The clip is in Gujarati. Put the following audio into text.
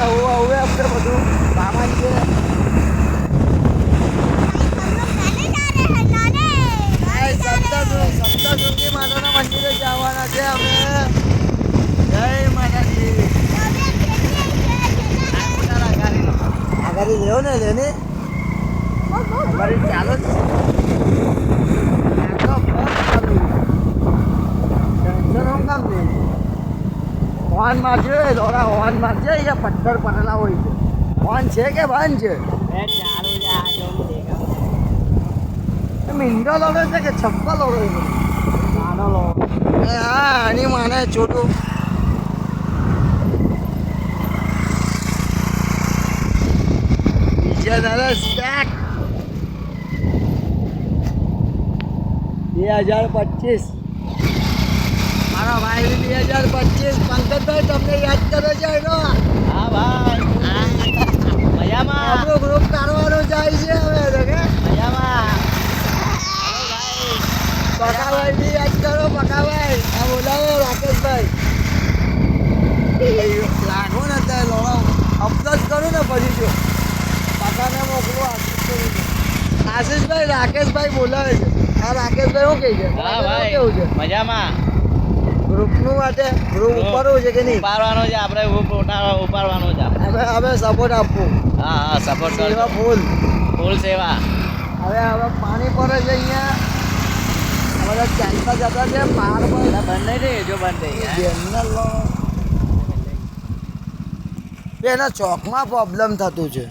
અને હવે આપણે બધું સામાન છે સપ્તશૃંગી માતાના મંદિરે જવાના છે અમે. જય માતાજી. આગળ લેવો ને લેને આગળ ચાલો જ ટેન્શન કામ નહીં. હોર્ન મારજો દોરા હોર્ન મારજે. અહીંયા પથ્થર પડેલા હોય છે. હોર્ન છે કે બંધ છે? મીંડો લોડો છે કે છપ્પા લોડો છે? નાનો લોડો. હા આની માને છોટું. બીજા દાદા સ્ટેક 2025 મારા ભાઈ 2025 પંકજભાઈ તમને યાદ કરો છો એનો? હા ભાઈ મજામાં. આપણું ગ્રુપ કાઢવાનું જાય છે હવે તો કે મજામાં. પકાભાઈ બી યાદ કરો. પકાભાઈ આ બોલાવો રાકેશભાઈ. લાગો ને ત્યાં લોડો અપલોડ કરું ને પછી જો પકાને મોકલું. આશીષભાઈ રાકેશભાઈ બોલાવે છે. આ રાકેશભાઈ શું કહે છે? હા ભાઈ કેવું છે મજામાં. ગ્રુપનું માટે? ગ્રુપ ઉપાડવું છે કે નહીં? ઉપાડવાનો છે આપણે. ઉપાડવાનો છે આપણે. હવે સપોર્ટ આપવું. હા હા સપોર્ટ સેવા કરજો. ફૂલ. ફૂલ સેવા. હવે પાણી પડે છે અહીંયા. બધા ચાલતા જતા છે પહાડ પર. બંધ નહીં થઈ જો બંધ થઈ ગયા. એના ચોકમાં પ્રોબ્લેમ થતું છે.